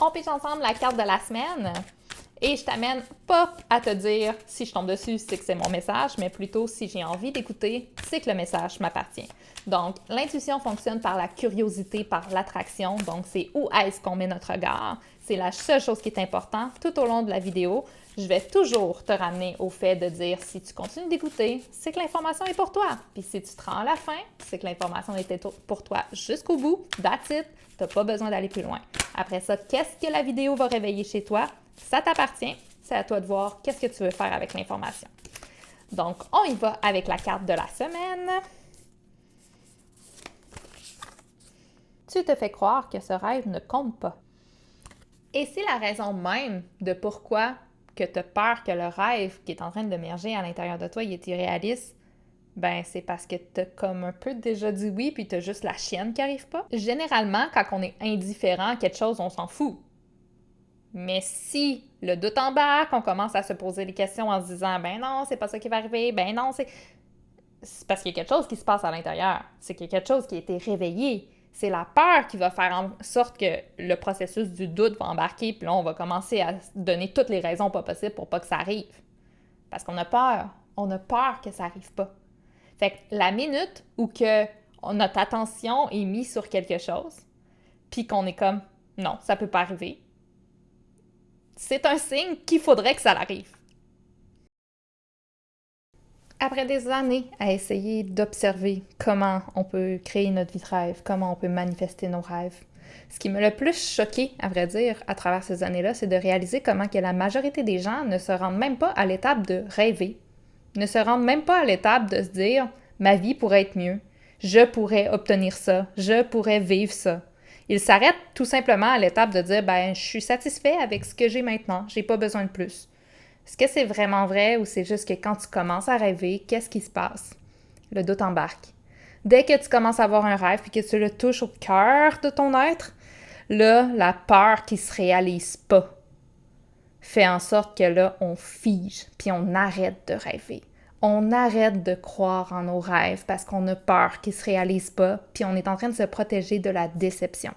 on pitch ensemble la carte de la semaine et je t'amène pas à te dire si je tombe dessus, c'est que c'est mon message, mais plutôt si j'ai envie d'écouter, c'est que le message m'appartient. Donc, l'intuition fonctionne par la curiosité, par l'attraction. Donc, c'est où est-ce qu'on met notre regard. C'est la seule chose qui est importante tout au long de la vidéo. Je vais toujours te ramener au fait de dire si tu continues d'écouter, c'est que l'information est pour toi. Puis si tu te rends à la fin, c'est que l'information était pour toi jusqu'au bout. That's it. Tu n'as pas besoin d'aller plus loin. Après ça, qu'est-ce que la vidéo va réveiller chez toi? Ça t'appartient. C'est à toi de voir qu'est-ce que tu veux faire avec l'information. Donc, on y va avec la carte de la semaine. Tu te fais croire que ce rêve ne compte pas. Et c'est la raison même de pourquoi que tu as peur que le rêve qui est en train d'émerger à l'intérieur de toi, il est irréaliste. Ben, c'est parce que tu as comme un peu déjà dit oui, puis tu as juste la chienne qui n'arrive pas. Généralement, quand on est indifférent à quelque chose, on s'en fout. Mais si le doute embarque, on commence à se poser des questions en se disant « Ben non, c'est pas ça qui va arriver, ben non, c'est... » C'est parce qu'il y a quelque chose qui se passe à l'intérieur. C'est qu'il y a quelque chose qui a été réveillé. C'est la peur qui va faire en sorte que le processus du doute va embarquer, puis là, on va commencer à donner toutes les raisons pas possibles pour pas que ça arrive. Parce qu'on a peur. On a peur que ça arrive pas. Fait que la minute où que notre attention est mise sur quelque chose, puis qu'on est comme « Non, ça peut pas arriver », c'est un signe qu'il faudrait que ça arrive. Après des années à essayer d'observer comment on peut créer notre vie de rêve, comment on peut manifester nos rêves, ce qui m'a le plus choqué, à vrai dire, à travers ces années-là, c'est de réaliser comment que la majorité des gens ne se rendent même pas à l'étape de rêver, ne se rendent même pas à l'étape de se dire « ma vie pourrait être mieux, je pourrais obtenir ça, je pourrais vivre ça ». Ils s'arrêtent tout simplement à l'étape de dire « ben, je suis satisfait avec ce que j'ai maintenant, j'ai pas besoin de plus ». Est-ce que c'est vraiment vrai ou c'est juste que quand tu commences à rêver, qu'est-ce qui se passe? Le doute embarque. Dès que tu commences à avoir un rêve et que tu le touches au cœur de ton être, là, la peur qui se réalise pas fait en sorte que là, on fige puis on arrête de rêver. On arrête de croire en nos rêves parce qu'on a peur qu'ils se réalisent pas puis on est en train de se protéger de la déception.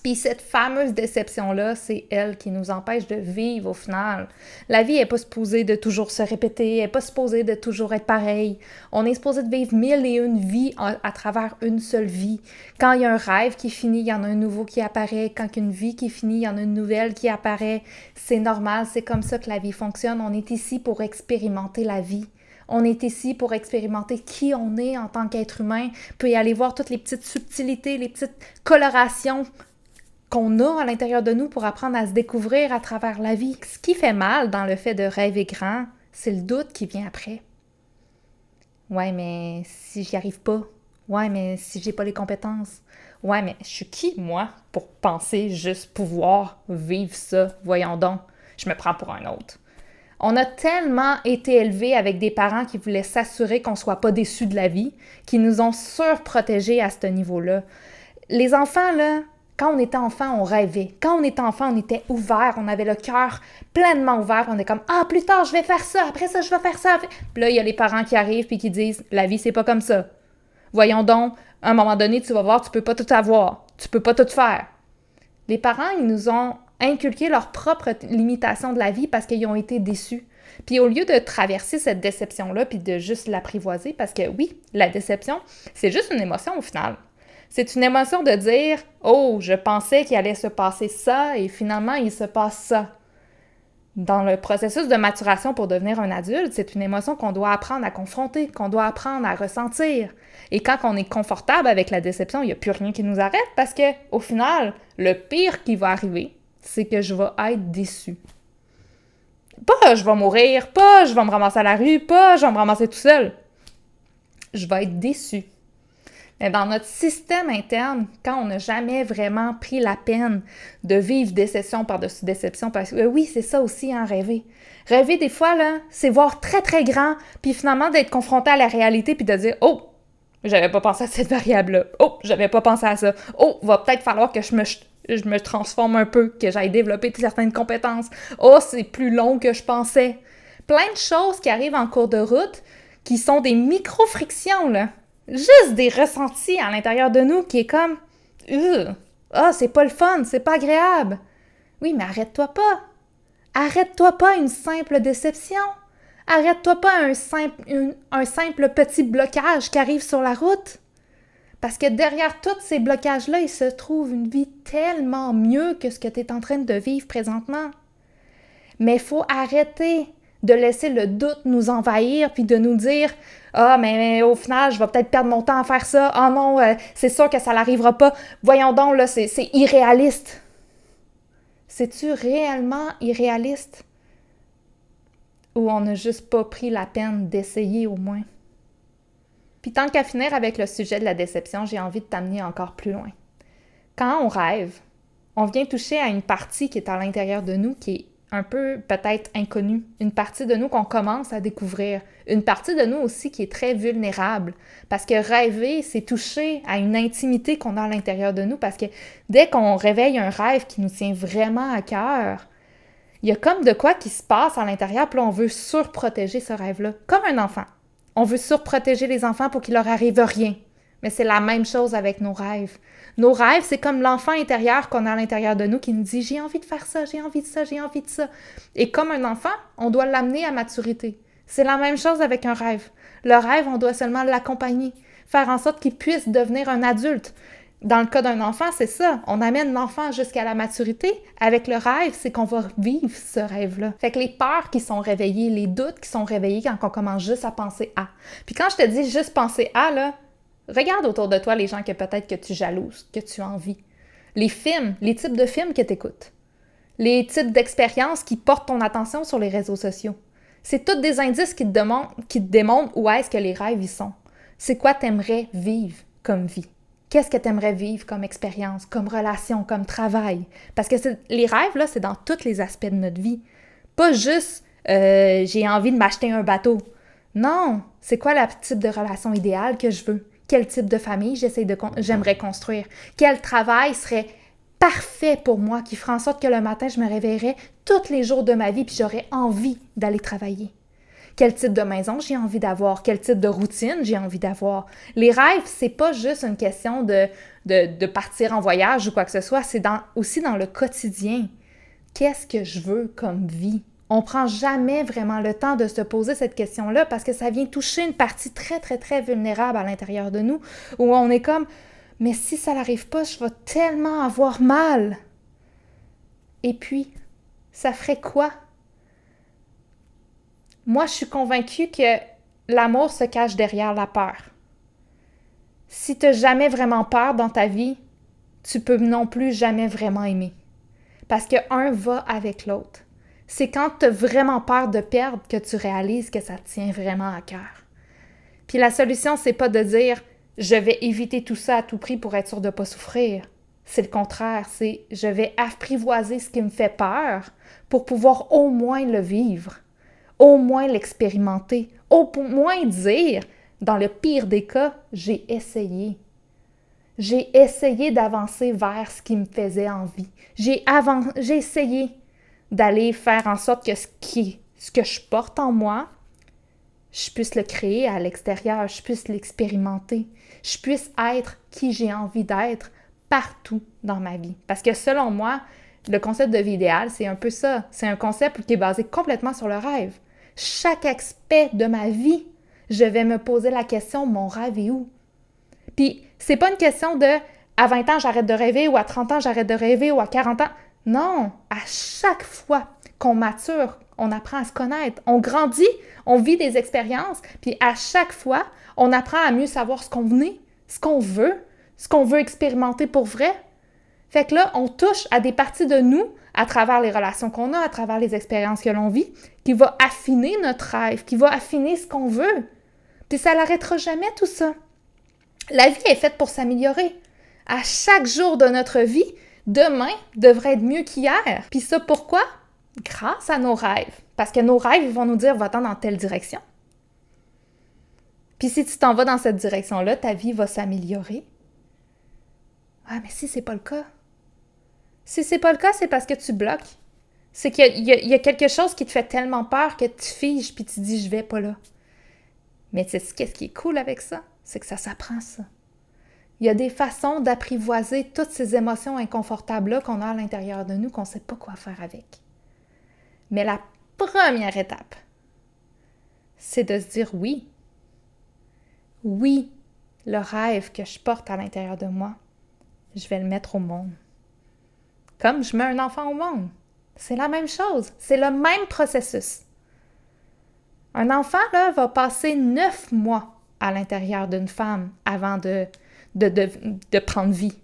Puis cette fameuse déception-là, c'est elle qui nous empêche de vivre au final. La vie n'est pas supposée de toujours se répéter, elle n'est pas supposée de toujours être pareille. On est supposé de vivre 1001 vies à travers une seule vie. Quand il y a un rêve qui finit, il y en a un nouveau qui apparaît. Quand une vie qui finit, il y en a une nouvelle qui apparaît. C'est normal, c'est comme ça que la vie fonctionne. On est ici pour expérimenter la vie. On est ici pour expérimenter qui on est en tant qu'être humain, puis aller voir toutes les petites subtilités, les petites colorations qu'on a à l'intérieur de nous pour apprendre à se découvrir à travers la vie. Ce qui fait mal dans le fait de rêver grand, c'est le doute qui vient après. Ouais, mais si j'y arrive pas? Ouais, mais si j'ai pas les compétences? Ouais, mais je suis qui, moi, pour penser juste pouvoir vivre ça? Voyons donc, je me prends pour un autre. On a tellement été élevés avec des parents qui voulaient s'assurer qu'on soit pas déçus de la vie, qui nous ont surprotégés à ce niveau-là. Les enfants, là, quand on était enfant, on rêvait. Quand on était enfant, on était ouvert, on avait le cœur pleinement ouvert. On est comme « Ah, plus tard, je vais faire ça, après ça, je vais faire ça. » Puis là, il y a les parents qui arrivent et qui disent « La vie, c'est pas comme ça. Voyons donc, à un moment donné, tu vas voir, tu peux pas tout avoir. Tu peux pas tout faire. » Les parents, ils nous ont inculqué leur propre limitation de la vie parce qu'ils ont été déçus. Puis au lieu de traverser cette déception-là puis de juste l'apprivoiser, parce que oui, la déception, c'est juste une émotion au final. C'est une émotion de dire « Oh, je pensais qu'il allait se passer ça et finalement, il se passe ça. » Dans le processus de maturation pour devenir un adulte, c'est une émotion qu'on doit apprendre à confronter, qu'on doit apprendre à ressentir. Et quand on est confortable avec la déception, il n'y a plus rien qui nous arrête parce que, au final, le pire qui va arriver, c'est que je vais être déçue. Pas je vais mourir, pas je vais me ramasser à la rue, pas je vais me ramasser tout seul. Je vais être déçue. Mais dans notre système interne, quand on n'a jamais vraiment pris la peine de vivre déception par-dessus déception, parce que oui, c'est ça aussi, hein, rêver. Rêver, des fois, là, c'est voir très, très grand, puis finalement d'être confronté à la réalité, puis de dire « Oh, j'avais pas pensé à cette variable-là. Oh, j'avais pas pensé à ça. Oh, va peut-être falloir que je me transforme un peu, que j'aille développer certaines compétences. Oh, c'est plus long que je pensais. » Plein de choses qui arrivent en cours de route qui sont des micro-frictions, là. Juste des ressentis à l'intérieur de nous qui est comme « Ah, c'est pas le fun, c'est pas agréable. » Oui, mais arrête-toi pas. Arrête-toi pas une simple déception. Arrête-toi pas un simple petit blocage qui arrive sur la route. Parce que derrière tous ces blocages-là, il se trouve une vie tellement mieux que ce que tu es en train de vivre présentement. Mais il faut arrêter de laisser le doute nous envahir puis de nous dire « Ah, mais au final, je vais peut-être perdre mon temps à faire ça. Ah non, c'est sûr que ça n'arrivera pas. Voyons donc, là, c'est irréaliste. » C'est-tu réellement irréaliste? Ou on n'a juste pas pris la peine d'essayer au moins? Puis tant qu'à finir avec le sujet de la déception, j'ai envie de t'amener encore plus loin. Quand on rêve, on vient toucher à une partie qui est à l'intérieur de nous, qui est un peu peut-être inconnue, une partie de nous qu'on commence à découvrir, une partie de nous aussi qui est très vulnérable, parce que rêver, c'est toucher à une intimité qu'on a à l'intérieur de nous, parce que dès qu'on réveille un rêve qui nous tient vraiment à cœur, il y a comme de quoi qui se passe à l'intérieur, puis là, on veut surprotéger ce rêve-là, comme un enfant. On veut surprotéger les enfants pour qu'il leur arrive rien. Mais c'est la même chose avec nos rêves. Nos rêves, c'est comme l'enfant intérieur qu'on a à l'intérieur de nous qui nous dit « j'ai envie de faire ça, j'ai envie de ça, j'ai envie de ça ». Et comme un enfant, on doit l'amener à maturité. C'est la même chose avec un rêve. Le rêve, on doit seulement l'accompagner, faire en sorte qu'il puisse devenir un adulte. Dans le cas d'un enfant, c'est ça. On amène l'enfant jusqu'à la maturité. Avec le rêve, c'est qu'on va vivre ce rêve-là. Fait que les peurs qui sont réveillées, les doutes qui sont réveillés quand on commence juste à penser à. Puis quand je te dis juste penser à, là, regarde autour de toi les gens que peut-être que tu jalouses, que tu envies. Les films, les types de films que tu écoutes. Les types d'expériences qui portent ton attention sur les réseaux sociaux. C'est tous des indices qui te démontrent où est-ce que les rêves y sont. C'est quoi t'aimerais vivre comme vie? Qu'est-ce que tu aimerais vivre comme expérience, comme relation, comme travail? Parce que les rêves, là, c'est dans tous les aspects de notre vie. Pas juste j'ai envie de m'acheter un bateau. Non, c'est quoi le type de relation idéale que je veux? Quel type de famille j'aimerais construire? Quel travail serait parfait pour moi, qui ferait en sorte que le matin, je me réveillerais tous les jours de ma vie puis j'aurais envie d'aller travailler? Quel type de maison j'ai envie d'avoir, quel type de routine j'ai envie d'avoir. Les rêves, c'est pas juste une question de partir en voyage ou quoi que ce soit, c'est aussi dans le quotidien. Qu'est-ce que je veux comme vie? On prend jamais vraiment le temps de se poser cette question-là parce que ça vient toucher une partie très, très, très vulnérable à l'intérieur de nous où on est comme « mais si ça n'arrive pas, je vais tellement avoir mal. » Et puis, ça ferait quoi? Moi, je suis convaincue que l'amour se cache derrière la peur. Si tu n'as jamais vraiment peur dans ta vie, tu peux non plus jamais vraiment aimer. Parce qu'un va avec l'autre. C'est quand tu as vraiment peur de perdre que tu réalises que ça te tient vraiment à cœur. Puis la solution, c'est pas de dire « je vais éviter tout ça à tout prix pour être sûr de ne pas souffrir ». C'est le contraire, c'est « je vais apprivoiser ce qui me fait peur pour pouvoir au moins le vivre ». Au moins l'expérimenter, au moins dire, dans le pire des cas, j'ai essayé. J'ai essayé d'avancer vers ce qui me faisait envie. J'ai essayé d'aller faire en sorte que ce que je porte en moi, je puisse le créer à l'extérieur, je puisse l'expérimenter, je puisse être qui j'ai envie d'être partout dans ma vie. Parce que selon moi, le concept de vie idéale, c'est un peu ça. C'est un concept qui est basé complètement sur le rêve. Chaque aspect de ma vie, je vais me poser la question, mon rêve est où? Puis, c'est pas une question de à 20 ans, j'arrête de rêver, ou à 30 ans, j'arrête de rêver, ou à 40 ans. Non, à chaque fois qu'on mature, on apprend à se connaître, on grandit, on vit des expériences, puis à chaque fois, on apprend à mieux savoir ce qu'on est, ce qu'on veut expérimenter pour vrai. Fait que là, on touche à des parties de nous, à travers les relations qu'on a, à travers les expériences que l'on vit, qui va affiner notre rêve, qui va affiner ce qu'on veut. Puis ça l'arrêtera jamais tout ça. La vie est faite pour s'améliorer. À chaque jour de notre vie, demain devrait être mieux qu'hier. Puis ça, pourquoi? Grâce à nos rêves. Parce que nos rêves, ils vont nous dire « va-t'en dans telle direction ». Puis si tu t'en vas dans cette direction-là, ta vie va s'améliorer. Ah, mais si c'est pas le cas. Si c'est pas le cas, c'est parce que tu bloques. C'est qu'il y a quelque chose qui te fait tellement peur que tu figes puis tu dis « je vais pas là ». Mais tu sais, qu'est-ce qui est cool avec ça? C'est que ça s'apprend, ça. Il y a des façons d'apprivoiser toutes ces émotions inconfortables-là qu'on a à l'intérieur de nous, qu'on ne sait pas quoi faire avec. Mais la première étape, c'est de se dire oui. Oui, le rêve que je porte à l'intérieur de moi, je vais le mettre au monde. Comme je mets un enfant au monde. C'est la même chose. C'est le même processus. Un enfant, là, va passer 9 mois à l'intérieur d'une femme avant de prendre vie.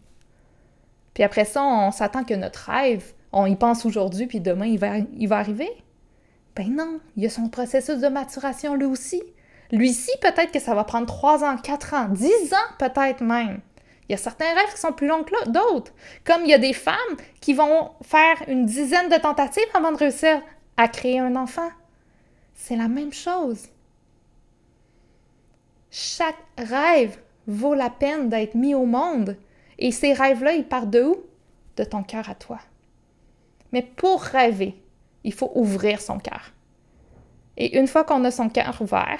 Puis après ça, on s'attend que notre rêve, on y pense aujourd'hui, puis demain, il va arriver. Ben non, il y a son processus de maturation lui aussi. Lui-ci, peut-être que ça va prendre 3 ans, 4 ans, 10 ans peut-être même. Il y a certains rêves qui sont plus longs que d'autres. Comme il y a des femmes qui vont faire une dizaine de tentatives avant de réussir à créer un enfant. C'est la même chose. Chaque rêve vaut la peine d'être mis au monde. Et ces rêves-là, ils partent de où? De ton cœur à toi. Mais pour rêver, il faut ouvrir son cœur. Et une fois qu'on a son cœur ouvert,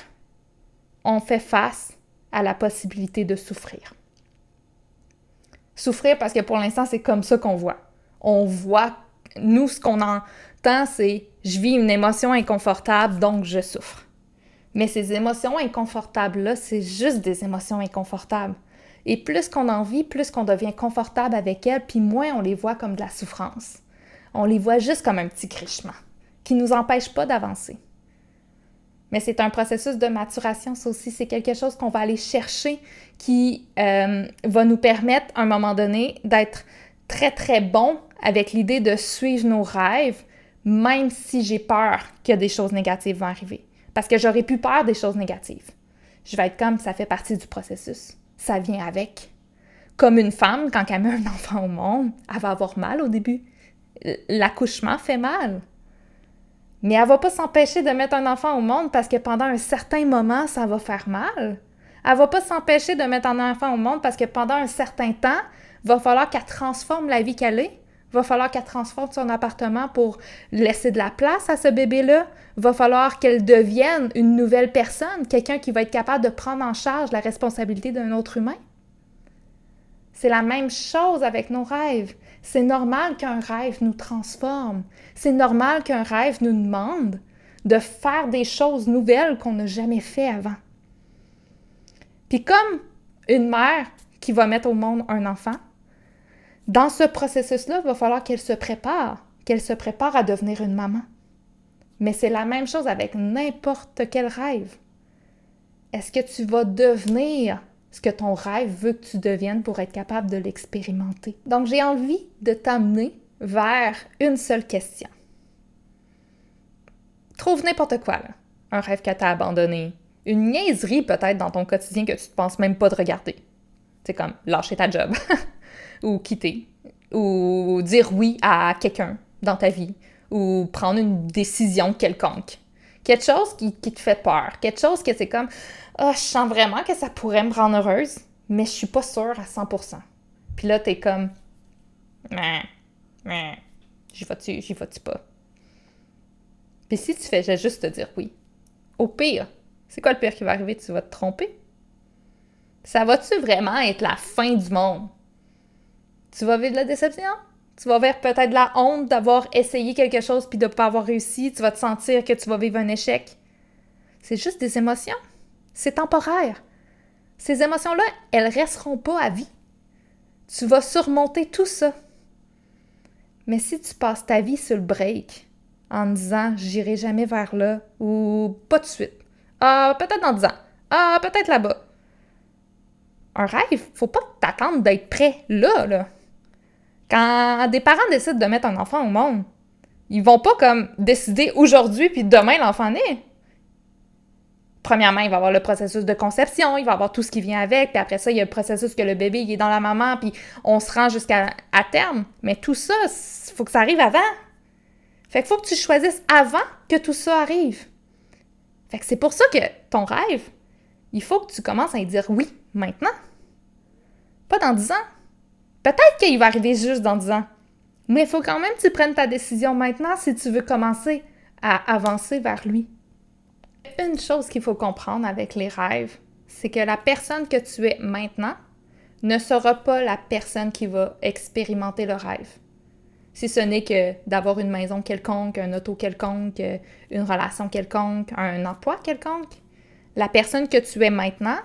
on fait face à la possibilité de souffrir. Souffrir parce que pour l'instant, c'est comme ça qu'on voit. On voit, nous, ce qu'on entend, c'est « je vis une émotion inconfortable, donc je souffre ». Mais ces émotions inconfortables-là, c'est juste des émotions inconfortables. Et plus qu'on en vit, plus qu'on devient confortable avec elles, puis moins on les voit comme de la souffrance. On les voit juste comme un petit crichement qui ne nous empêche pas d'avancer. Mais c'est un processus de maturation, ça aussi. C'est quelque chose qu'on va aller chercher qui va nous permettre, à un moment donné, d'être très, très bon avec l'idée de suivre nos rêves, même si j'ai peur que des choses négatives vont arriver. Parce que j'aurais plus peur des choses négatives. Je vais être comme, ça fait partie du processus. Ça vient avec. Comme une femme, quand elle met un enfant au monde, elle va avoir mal au début. L'accouchement fait mal. Mais elle ne va pas s'empêcher de mettre un enfant au monde parce que pendant un certain moment, ça va faire mal. Elle ne va pas s'empêcher de mettre un enfant au monde parce que pendant un certain temps, il va falloir qu'elle transforme la vie qu'elle est. Il va falloir qu'elle transforme son appartement pour laisser de la place à ce bébé-là. Il va falloir qu'elle devienne une nouvelle personne, quelqu'un qui va être capable de prendre en charge la responsabilité d'un autre humain. C'est la même chose avec nos rêves. C'est normal qu'un rêve nous transforme. C'est normal qu'un rêve nous demande de faire des choses nouvelles qu'on n'a jamais fait avant. Puis comme une mère qui va mettre au monde un enfant, dans ce processus-là, il va falloir qu'elle se prépare à devenir une maman. Mais c'est la même chose avec n'importe quel rêve. Est-ce que tu vas devenir ce que ton rêve veut que tu deviennes pour être capable de l'expérimenter? Donc, j'ai envie de t'amener vers une seule question. Trouve n'importe quoi, là. Un rêve que tu as abandonné. Une niaiserie peut-être dans ton quotidien que tu ne te penses même pas de regarder. C'est comme lâcher ta job, ou quitter, ou dire oui à quelqu'un dans ta vie, ou prendre une décision quelconque. Quelque chose qui te fait peur, quelque chose que c'est comme « Ah, je sens vraiment que ça pourrait me rendre heureuse, mais je suis pas sûre à 100%. » Puis là, t'es comme « J'y vas-tu pas? » Puis si tu fais juste te dire oui, au pire, c'est quoi le pire qui va arriver? Tu vas te tromper? Ça va-tu vraiment être la fin du monde? Tu vas vivre de la déception? Tu vas vivre peut-être de la honte d'avoir essayé quelque chose puis de ne pas avoir réussi. Tu vas te sentir que tu vas vivre un échec. C'est juste des émotions. C'est temporaire. Ces émotions-là, elles resteront pas à vie. Tu vas surmonter tout ça. Mais si tu passes ta vie sur le break en disant « j'irai jamais vers là » ou « pas de suite »,« ah, peut-être dans 10 ans »,« ah, peut-être là-bas ». Un rêve, faut pas t'attendre d'être prêt là. Quand des parents décident de mettre un enfant au monde, ils vont pas comme décider aujourd'hui puis demain l'enfant naît. Premièrement, il va y avoir le processus de conception, il va y avoir tout ce qui vient avec, puis après ça, il y a le processus que le bébé il est dans la maman, puis on se rend jusqu'à terme. Mais tout ça, il faut que ça arrive avant. Fait qu'il faut que tu choisisses avant que tout ça arrive. Fait que c'est pour ça que ton rêve, il faut que tu commences à y dire oui maintenant. Pas dans 10 ans. Peut-être qu'il va arriver juste dans 10 ans. Mais il faut quand même que tu prennes ta décision maintenant si tu veux commencer à avancer vers lui. Une chose qu'il faut comprendre avec les rêves, c'est que la personne que tu es maintenant ne sera pas la personne qui va expérimenter le rêve. Si ce n'est que d'avoir une maison quelconque, un auto quelconque, une relation quelconque, un emploi quelconque, la personne que tu es maintenant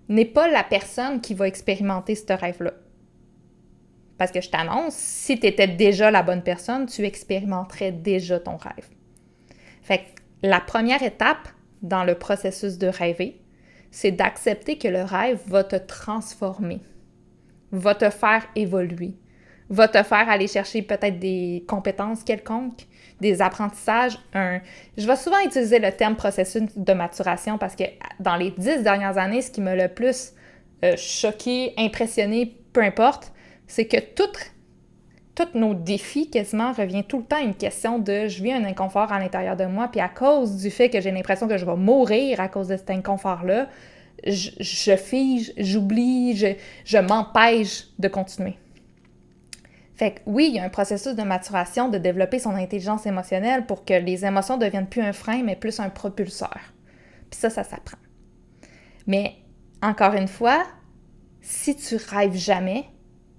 n'est pas la personne qui va expérimenter ce rêve-là. Parce que je t'annonce, si tu étais déjà la bonne personne, tu expérimenterais déjà ton rêve. Fait que la première étape dans le processus de rêver, c'est d'accepter que le rêve va te transformer, va te faire évoluer, va te faire aller chercher peut-être des compétences quelconques, des apprentissages. Je vais souvent utiliser le terme processus de maturation parce que dans les 10 dernières années, ce qui m'a le plus choqué, impressionné, peu importe, c'est que tous nos défis quasiment revient tout le temps à une question de je vis un inconfort à l'intérieur de moi, puis à cause du fait que j'ai l'impression que je vais mourir à cause de cet inconfort-là, je fige, j'oublie, je m'empêche de continuer. Fait que oui, il y a un processus de maturation, de développer son intelligence émotionnelle pour que les émotions ne deviennent plus un frein, mais plus un propulseur. Puis ça s'apprend. Mais, encore une fois, si tu rêves jamais,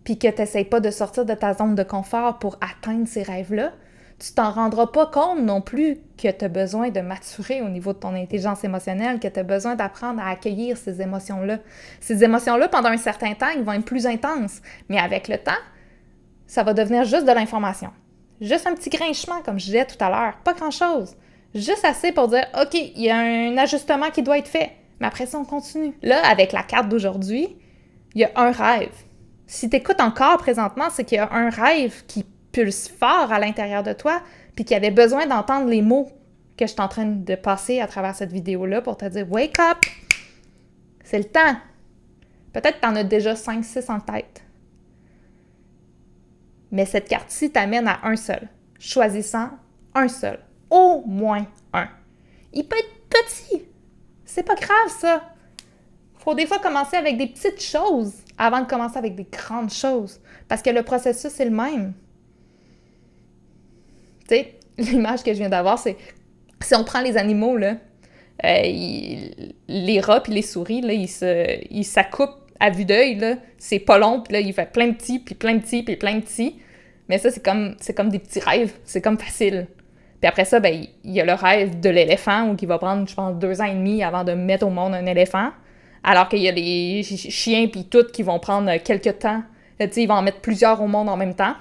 puis que tu n'essayes pas de sortir de ta zone de confort pour atteindre ces rêves-là, tu t'en rendras pas compte non plus que tu as besoin de maturer au niveau de ton intelligence émotionnelle, que tu as besoin d'apprendre à accueillir ces émotions-là. Ces émotions-là, pendant un certain temps, ils vont être plus intenses, mais avec le temps, ça va devenir juste de l'information. Juste un petit grinchement, comme je disais tout à l'heure, pas grand-chose. Juste assez pour dire, OK, il y a un ajustement qui doit être fait, mais après ça, on continue. Là, avec la carte d'aujourd'hui, il y a un rêve. Si tu écoutes encore présentement, c'est qu'il y a un rêve qui pulse fort à l'intérieur de toi, puis qui avait besoin d'entendre les mots que je suis en train de passer à travers cette vidéo-là pour te dire « Wake up! C'est le temps! » Peut-être que tu en as déjà 5-6 en tête. Mais cette carte-ci t'amène à un seul, choisissant un seul, au moins un. Il peut être petit, c'est pas grave ça. Faut des fois commencer avec des petites choses avant de commencer avec des grandes choses, parce que le processus est le même. Tu sais, l'image que je viens d'avoir, c'est si on prend les animaux, là, les rats et les souris, là, ils s'accoupent à vue d'œil, là, c'est pas long, puis là, il fait plein de petits, puis plein de petits, puis plein de petits. Mais ça, c'est comme des petits rêves, c'est comme facile. Puis après ça, ben, il y a le rêve de l'éléphant, où il va prendre, je pense, 2 ans et demi avant de mettre au monde un éléphant, alors qu'il y a les chiens puis tout qui vont prendre quelques temps, tu sais, ils vont en mettre plusieurs au monde en même temps.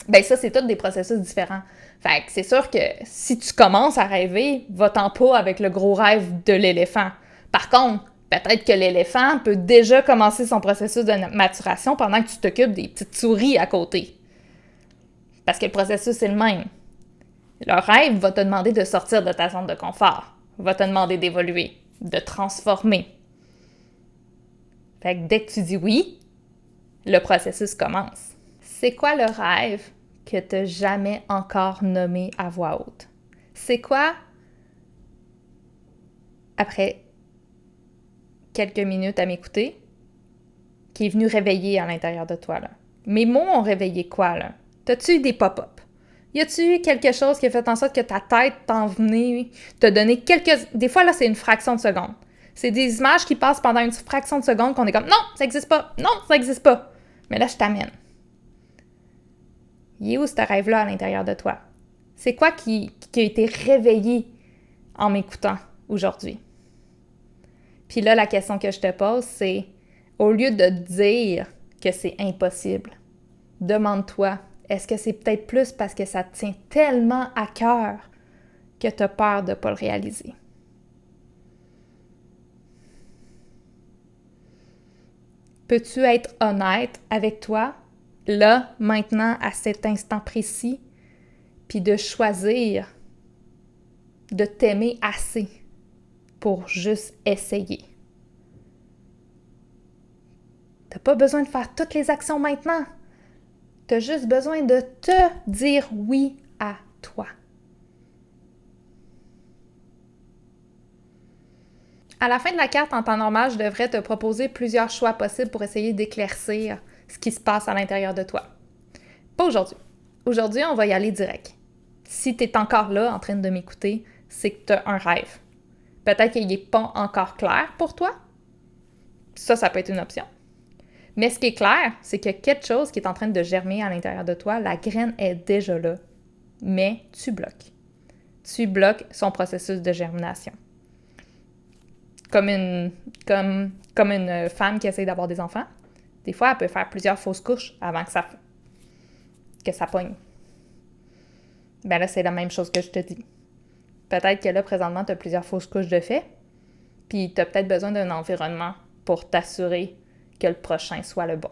Ben ça, c'est tous des processus différents. Fait que c'est sûr que si tu commences à rêver, va-t'en pas avec le gros rêve de l'éléphant. Par contre, peut-être que l'éléphant peut déjà commencer son processus de maturation pendant que tu t'occupes des petites souris à côté. Parce que le processus est le même. Le rêve va te demander de sortir de ta zone de confort, va te demander d'évoluer, de transformer. Fait que dès que tu dis oui, le processus commence. C'est quoi le rêve que tu n'as jamais encore nommé à voix haute? C'est quoi, après quelques minutes à m'écouter, qui est venu réveiller à l'intérieur de toi, là? Mes mots ont réveillé quoi, là? T'as-tu eu des pop-up? Y a-tu eu quelque chose qui a fait en sorte que ta tête t'en venait, t'a donné quelques... Des fois, là, c'est une fraction de seconde. C'est des images qui passent pendant une fraction de seconde qu'on est comme « Non, ça n'existe pas! Non, ça n'existe pas! » Mais là, je t'amène. Il est où ce rêve-là à l'intérieur de toi? C'est quoi qui a été réveillé en m'écoutant aujourd'hui? Puis là, la question que je te pose, c'est au lieu de dire que c'est impossible, demande-toi, est-ce que c'est peut-être plus parce que ça te tient tellement à cœur que tu as peur de ne pas le réaliser? Peux-tu être honnête avec toi, là, maintenant, à cet instant précis, puis de choisir de t'aimer assez pour juste essayer? T'as pas besoin de faire toutes les actions maintenant. T'as juste besoin de te dire oui à toi. À la fin de la carte, en temps normal, je devrais te proposer plusieurs choix possibles pour essayer d'éclaircir ce qui se passe à l'intérieur de toi. Pas aujourd'hui. Aujourd'hui, on va y aller direct. Si tu es encore là en train de m'écouter, c'est que tu as un rêve. Peut-être qu'il n'est pas encore clair pour toi. Ça peut être une option. Mais ce qui est clair, c'est que quelque chose qui est en train de germer à l'intérieur de toi, la graine est déjà là, mais tu bloques. Tu bloques son processus de germination. Comme une femme qui essaie d'avoir des enfants, des fois, elle peut faire plusieurs fausses couches avant que ça pogne. Ben là, c'est la même chose que je te dis. Peut-être que là, présentement, tu as plusieurs fausses couches de fait, puis tu as peut-être besoin d'un environnement pour t'assurer que le prochain soit le bon.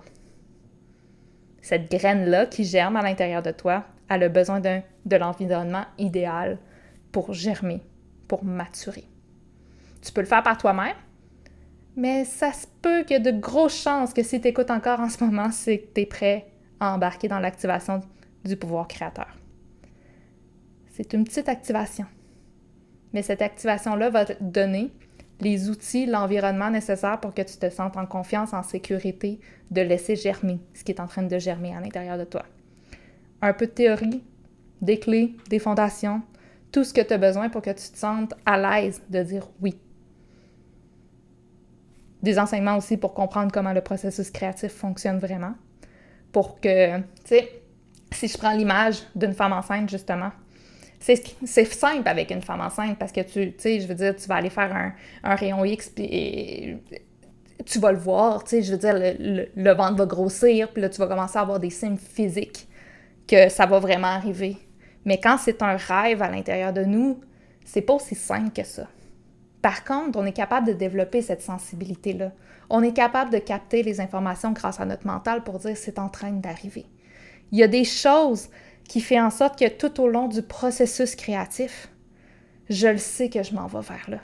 Cette graine-là qui germe à l'intérieur de toi, elle a besoin de l'environnement idéal pour germer, pour maturer. Tu peux le faire par toi-même, mais ça se peut qu'il y ait de grosses chances que si tu écoutes encore en ce moment, c'est que tu es prêt à embarquer dans l'activation du pouvoir créateur. C'est une petite activation. Mais cette activation-là va te donner les outils, l'environnement nécessaire pour que tu te sentes en confiance, en sécurité, de laisser germer ce qui est en train de germer à l'intérieur de toi. Un peu de théorie, des clés, des fondations, tout ce que tu as besoin pour que tu te sentes à l'aise de dire oui. Des enseignements aussi pour comprendre comment le processus créatif fonctionne vraiment. Pour que, tu sais, si je prends l'image d'une femme enceinte, justement, c'est simple avec une femme enceinte parce que tu sais, je veux dire, tu vas aller faire un rayon X et tu vas le voir, tu sais, je veux dire, le ventre va grossir, puis là, tu vas commencer à avoir des signes physiques que ça va vraiment arriver. Mais quand c'est un rêve à l'intérieur de nous, c'est pas aussi simple que ça. Par contre, on est capable de développer cette sensibilité-là. On est capable de capter les informations grâce à notre mental pour dire c'est en train d'arriver. Il y a des choses qui font en sorte que tout au long du processus créatif, je le sais que je m'en vais vers là.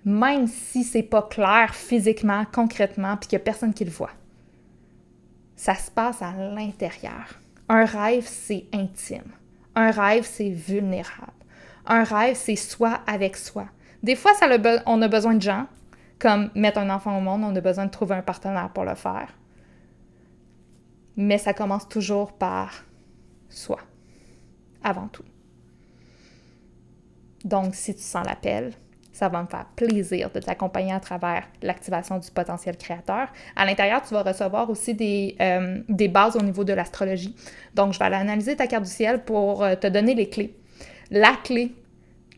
Même si c'est pas clair physiquement, concrètement, puis qu'il n'y a personne qui le voit. Ça se passe à l'intérieur. Un rêve, c'est intime. Un rêve, c'est vulnérable. Un rêve, c'est soi avec soi. Des fois, on a besoin de gens, comme mettre un enfant au monde, on a besoin de trouver un partenaire pour le faire. Mais ça commence toujours par soi, avant tout. Donc, si tu sens l'appel, ça va me faire plaisir de t'accompagner à travers l'activation du potentiel créateur. À l'intérieur, tu vas recevoir aussi des bases au niveau de l'astrologie. Donc, je vais aller analyser ta carte du ciel pour te donner les clés. La clé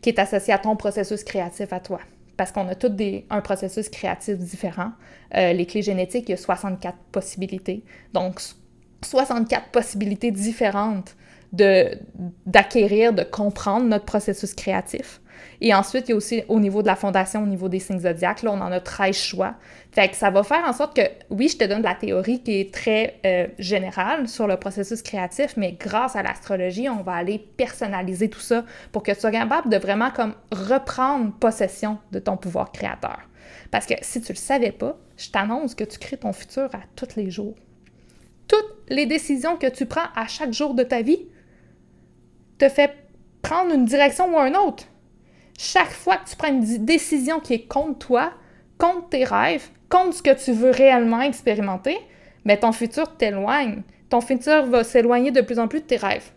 qui est associée à ton processus créatif à toi. Parce qu'on a tous un processus créatif différent. Les clés génétiques, il y a 64 possibilités. Donc, 64 possibilités différentes d'acquérir, de comprendre notre processus créatif. Et ensuite, il y a aussi au niveau de la fondation, au niveau des signes zodiaques, là, on en a 13 choix. Fait que ça va faire en sorte que, oui, je te donne de la théorie qui est très générale sur le processus créatif, mais grâce à l'astrologie, on va aller personnaliser tout ça pour que tu sois capable de vraiment comme reprendre possession de ton pouvoir créateur. Parce que si tu le savais pas, je t'annonce que tu crées ton futur à tous les jours. Toutes les décisions que tu prends à chaque jour de ta vie te fait prendre une direction ou une autre. Chaque fois que tu prends une décision qui est contre toi, contre tes rêves, contre ce que tu veux réellement expérimenter, mais ton futur t'éloigne. Ton futur va s'éloigner de plus en plus de tes rêves.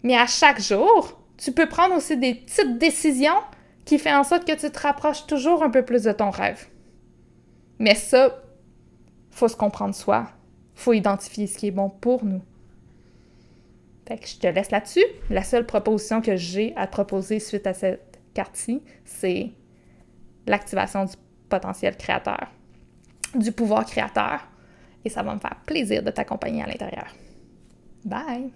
Mais à chaque jour, tu peux prendre aussi des petites décisions qui font en sorte que tu te rapproches toujours un peu plus de ton rêve. Mais ça, il faut se comprendre soi. Il faut identifier ce qui est bon pour nous. Fait que je te laisse là-dessus. La seule proposition que j'ai à te proposer suite à cette carte-ci, c'est l'activation du potentiel créateur, du pouvoir créateur. Et ça va me faire plaisir de t'accompagner à l'intérieur. Bye!